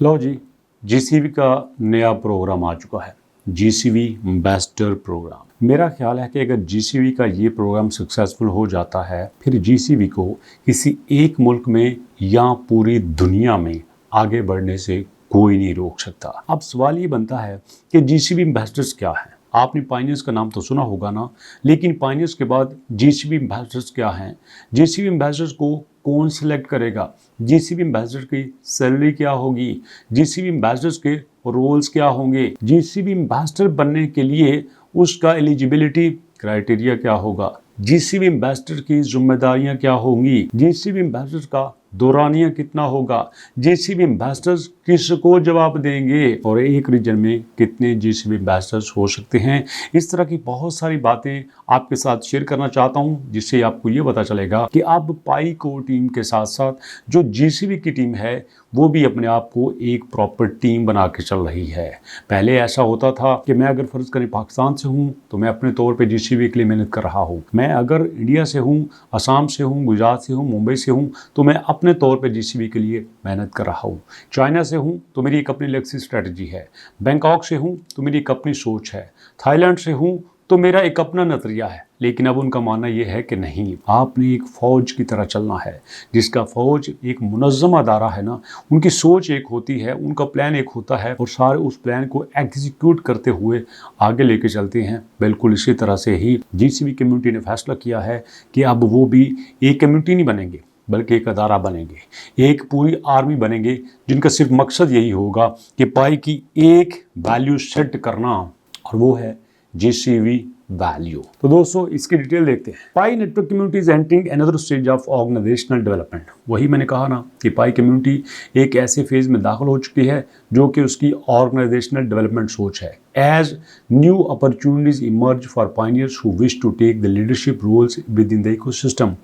लो जी, GCB का नया programme आ चुका है, जीसीबी एम्बेसडर प्रोग्राम। मेरा ख्याल है कि अगर जीसीबी का ये प्रोग्राम सक्सेसफुल हो जाता है, फिर जीसीबी को किसी एक मुल्क में या पूरी दुनिया में आगे बढ़ने से कोई नहीं रोक सकता। अब सवाल ये बनता है कि जीसीबी एम्बेसडर्स क्या है। आपने पायनियर्स का नाम तो सुना होगा ना, लेकिन पायनियर्स के बाद जीसीबी एम्बेसडर्स क्या हैं? जीसीबी एम्बेसडर्स को कौन सिलेक्ट करेगा? जीसीबी एम्बेसडर की सैलरी क्या होगी? जीसीबी एम्बेसडर्स के रोल्स क्या होंगे? जीसीबी एम्बेसडर बनने के लिए उसका एलिजिबिलिटी क्राइटेरिया क्या होगा? जीसीबी एम्बेसडर की जिम्मेदारियां क्या होंगी? जीसीबी एम्बेसडर का दौरानिया कितना होगा? जीसीबी एम्बेसडर्स किसको जवाब देंगे? और एक रीजन में कितने जीसीबी एम्बेसडर्स हो सकते हैं? इस तरह की बहुत सारी बातें आपके साथ शेयर करना चाहता हूं, जिससे आपको ये पता चलेगा कि अब पाई कोर टीम के साथ साथ जो जीसीबी की टीम है वो भी अपने आप को एक प्रॉपर टीम बना के चल रही है। पहले ऐसा होता था कि मैं अगर फर्ज करें पाकिस्तान से हूं तो मैं अपने तौर पे जीसीबी के लिए मेहनत कर रहा हूं। मैं अगर इंडिया से हूं, असम से हूं, गुजरात से हूं, मुंबई से हूं, तो मैं अपने तौर पे जीसीबी के लिए मेहनत कर रहा हूं। चाइना से हूं तो मेरी एक अपनी लेगसी स्ट्रेटजी है। बैंकॉक से हूं तो मेरी एक अपनी सोच है। थाईलैंड से हूं तो मेरा एक अपना नजरिया है। लेकिन अब उनका मानना यह है कि नहीं, आपने एक फौज की तरह चलना है। जिसका फौज एक मुनज़्ज़म अदारा है ना, उनकी सोच एक होती है, उनका प्लान एक होता है और सारे उस प्लान को एग्जीक्यूट करते हुए आगे लेके चलते हैं। बिल्कुल इसी तरह से ही जीसीबी कम्युनिटी ने फैसला किया है कि अब वो भी एक कम्युनिटी नहीं बनेंगे, बल्कि एक अदारा बनेंगे, एक पूरी आर्मी बनेंगे, जिनका सिर्फ मकसद यही होगा कि पाई की एक वैल्यू सेट करना, और वो है जीसीबी वैल्यू। तो दोस्तों इसकी डिटेल देखते हैं। Pi network community is entering another stage of organisational development. वही मैंने कहा ना कि पाई कम्युनिटी एक ऐसे फेज में दाखिल हो चुकी है जो कि उसकी ऑर्गेनाइजेशनल डेवलपमेंट सोच है। As new opportunities emerge for pioneers who wish to take the leadership roles within the ecosystem.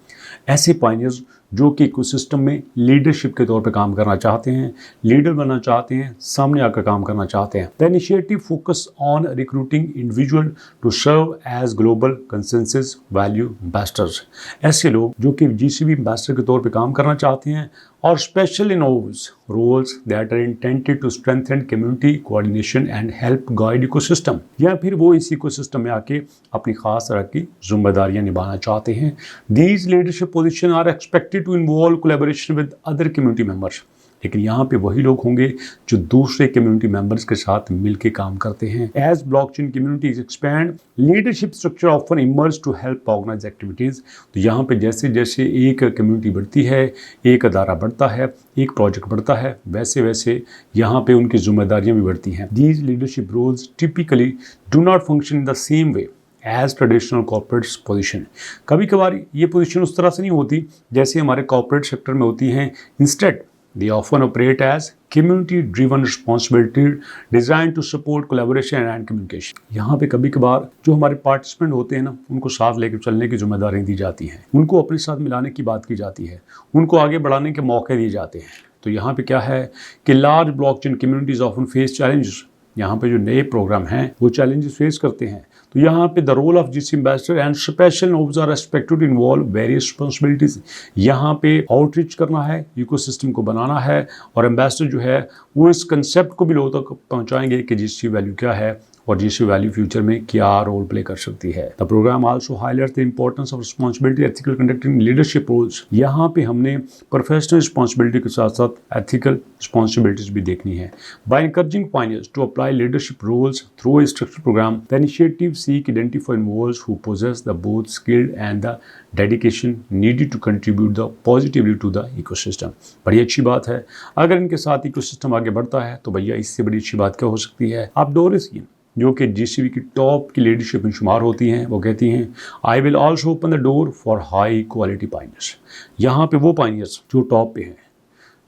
ऐसे पायनियर्स जो कि इकोसिस्टम में लीडरशिप के तौर पे काम करना चाहते हैं, लीडर बनना चाहते हैं, सामने आकर काम करना चाहते हैं। The initiative focus on recruiting individual to serve as global consensus value ambassadors. ऐसे लोग जो कि जीसीबी एम्बेसडर के तौर पे काम करना चाहते हैं और special in roles that are intended to strengthen community coordination and help guide ecosystem, या फिर वो इस इकोसिस्टम में आके अपनी खास तरह की जिम्मेदारियां निभाना चाहते हैं। These leadership position are expected to involve collaboration with other community members. लेकिन यहाँ पे वही लोग होंगे जो दूसरे कम्युनिटी मेंबर्स के साथ मिलकर काम करते हैं। As blockchain communities expand, leadership structure often emerge to help organise activities. तो यहाँ पे जैसे जैसे एक कम्युनिटी बढ़ती है, एक अदारा बढ़ता है, एक प्रोजेक्ट बढ़ता है, वैसे वैसे यहाँ पे उनकी जिम्मेदारियां भी बढ़ती हैं। These leadership roles typically do not function in the same way as traditional corporate position. कभी कभार ये पोजीशन उस तरह से नहीं होती जैसे हमारे कॉर्पोरेट सेक्टर में होती हैं। Instead they often operate as community driven responsibility designed to support collaboration and communication। यहाँ पे कभी कभार जो हमारे पार्टिसिपेंट होते हैं ना, उनको साथ लेकर चलने की जिम्मेदारी दी जाती है, उनको अपने साथ मिलाने की बात की जाती है, उनको आगे बढ़ाने के मौके दिए जाते हैं। तो यहाँ पे क्या है कि large blockchain communities often face challenges. यहाँ पे जो नए प्रोग्राम हैं वो चैलेंजेस फेस करते हैं। तो यहाँ पे the role of GC ambassador and special nodes are expected to involve various responsibilities. यहाँ पे आउटरीच करना है, इकोसिस्टम को बनाना है, और एम्बेसडर जो है वो इस कंसेप्ट को भी लोगों तक पहुँचाएंगे कि जीसी वैल्यू क्या है और जीसी वैल्यू फ्यूचर में क्या रोल प्ले कर सकती है। The programme also highlights the importance of responsibility ethical conduct in leadership roles. यहाँ पे हमने प्रोफेशनल रिस्पांसिबिलिटी के साथ साथ एथिकल रिस्पांसिबिलिटीज भी देखनी है। By encouraging pioneers to apply leadership roles through a structured programme, the initiative seek identify individuals who possess the both skilled and the dedication needed to contribute the positively to the ecosystem. बड़ी अच्छी बात है, अगर इनके साथ ecosystem आगे बढ़ता है तो भैया इससे बड़ी अच्छी बात क्या हो सकती है। आप डोरिस जो कि जीसीबी की टॉप की लीडरशिप में शुमार होती हैं, वो कहती हैं I will also open the door for high quality pioneers. यहाँ पे वो पायनियर्स जो टॉप पे हैं,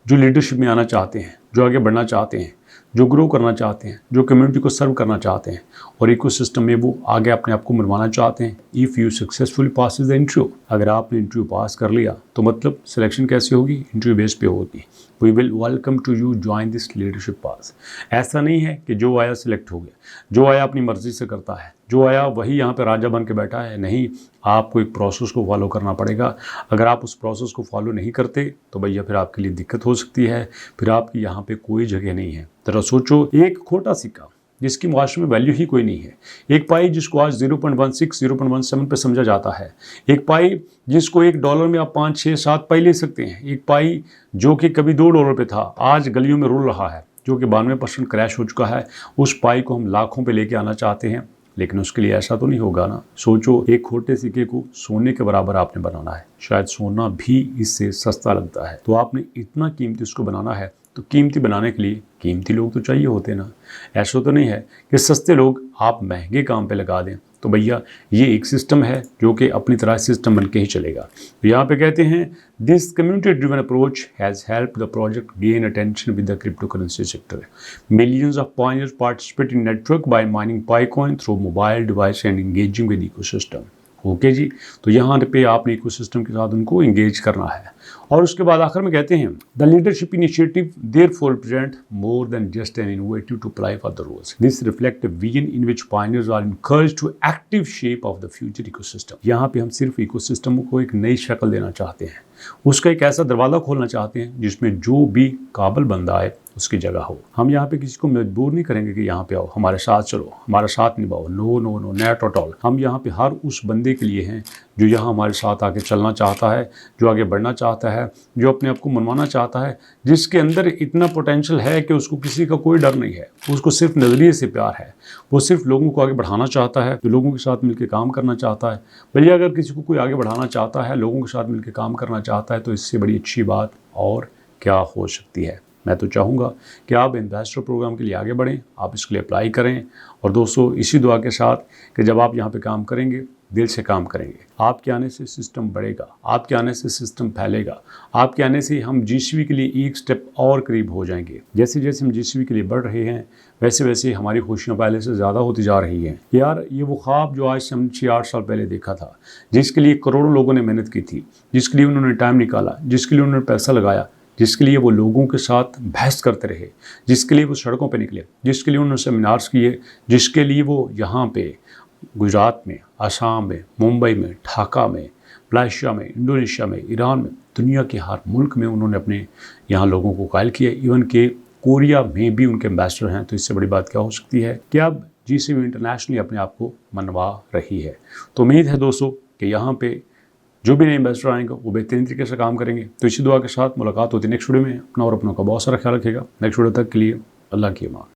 जो लीडरशिप में आना चाहते हैं, जो आगे बढ़ना चाहते हैं, जो ग्रो करना चाहते हैं, जो कम्युनिटी को सर्व करना चाहते हैं और इकोसिस्टम में वो आगे अपने आप को मनवाना चाहते हैं। If you successfully pass the interview, अगर आपने इंटरव्यू पास कर लिया तो मतलब सिलेक्शन कैसे होगी, इंटरव्यू बेस पे होगी। We will welcome to you join this leadership pass. ऐसा नहीं है कि जो आया सिलेक्ट हो गया, जो आया अपनी मर्जी से करता है। जो आया वही यहाँ पे राजा बन के बैठा है, नहीं। आपको एक प्रोसेस को फॉलो करना पड़ेगा। अगर आप उस प्रोसेस को फॉलो नहीं करते तो भैया फिर आपके लिए दिक्कत हो सकती है, फिर आपकी यहाँ पे कोई जगह नहीं है। जरा सोचो, एक खोटा सिक्का जिसकी मुआशरे में वैल्यू ही कोई नहीं है, एक पाई जिसको आज 0.16 0.17 पे समझा जाता है, एक पाई जिसको $1 में आप 5 6 7 पाई ले सकते हैं, एक पाई जो कि कभी $2 पे था आज गलियों में रुल रहा है, जो कि 92% क्रैश हो चुका है, उस पाई को हम लाखों पे लेके आना चाहते हैं। लेकिन उसके लिए ऐसा तो नहीं होगा ना। सोचो, एक खोटे सिक्के को सोने के बराबर आपने बनाना है, शायद सोना भी इससे सस्ता लगता है, तो आपने इतना कीमती उसको बनाना है, तो कीमती बनाने के लिए कीमती लोग तो चाहिए होते ना। ऐसा तो नहीं है कि सस्ते लोग आप महंगे काम पे लगा दें। तो भैया ये एक सिस्टम है जो कि अपनी तरह सिस्टम बन के ही चलेगा। तो यहाँ पे कहते हैं this community driven approach has help the project gain attention with the crypto currency sector. Millions of pioneers participate in network by mining Pi coin through mobile device and engaging with ecosystem. Okay जी, तो यहाँ पे आपने ecosystem के साथ उनको engage करना है। और उसके बाद आखिर में कहते हैं the leadership initiative therefore present more than just an innovative to apply for the rules. This reflect a vision in which pioneers are encouraged to active shape of the future ecosystem. यहाँ पे हम सिर्फ ecosystem को एक नई शक्ल देना चाहते हैं, उसका एक ऐसा दरवाज़ा खोलना चाहते हैं जिसमें जो भी काबिल बंदा है उसकी जगह हो। हम यहाँ पे किसी को मजबूर नहीं करेंगे कि यहाँ पे आओ, हमारे साथ चलो, हमारा साथ निभाओ। No no no, not at all. हम यहाँ पे हर उस बंदे के लिए हैं जो यहाँ हमारे साथ आके चलना चाहता है, जो आगे बढ़ना चाहता है, जो अपने आप को मनवाना चाहता है, जिसके अंदर इतना पोटेंशियल है कि उसको किसी का कोई डर नहीं है, उसको सिर्फ नज़रिए से प्यार है, वो सिर्फ लोगों को आगे बढ़ाना चाहता है, जो लोगों के साथ मिलकर काम करना चाहता है। भैया अगर किसी को कोई आगे बढ़ाना चाहता है, लोगों के साथ मिलकर काम करना चाहता है, तो इससे बड़ी अच्छी बात और क्या हो सकती है। मैं तो चाहूँगा कि आप एम्बेसडर प्रोग्राम के लिए आगे बढ़ें, आप इसके लिए अप्लाई करें। और दोस्तों, इसी दुआ के साथ कि जब आप यहाँ पे काम करेंगे, दिल से काम करेंगे, आपके आने से सिस्टम बढ़ेगा, आपके आने से सिस्टम फैलेगा, आपके आने से हम जीसीबी के लिए एक स्टेप और करीब हो जाएंगे। जैसे जैसे हम जीसीबी के लिए बढ़ रहे हैं, वैसे वैसे हमारी खुशियाँ पहले से ज़्यादा होती जा रही हैं। यार, ये वो ख्वाब जो आज से हम 6-8 साल पहले देखा था, जिसके लिए करोड़ों लोगों ने मेहनत की थी, जिसके लिए उन्होंने टाइम निकाला, जिसके लिए उन्होंने पैसा लगाया, जिसके लिए वो लोगों के साथ बहस करते रहे, जिसके लिए वो सड़कों पे निकले, जिसके लिए उन्होंने सेमिनार्स किए, जिसके लिए वो यहाँ पे गुजरात में, आसाम में, मुंबई में, ढाका में, मलेशिया में, इंडोनेशिया में, ईरान में, दुनिया के हर मुल्क में उन्होंने अपने यहाँ लोगों को कायल किया। इवन के कोरिया में भी उनके एम्बेसडर हैं। तो इससे बड़ी बात क्या हो सकती है कि अब जीसीबी इंटरनेशनली अपने आप को मनवा रही है। तो उम्मीद है दोस्तों कि यहाँ पे जो भी नए इन्वेस्टर आएंगे वो बेहतरीन तरीके से काम करेंगे। तो इसी दुआ के साथ मुलाकात होती है नेक्स्ट वीडियो में। अपना और अपनों का बहुत सारा ख्याल रखिएगा। नेक्स्ट वीडियो तक के लिए अल्लाह की अमान।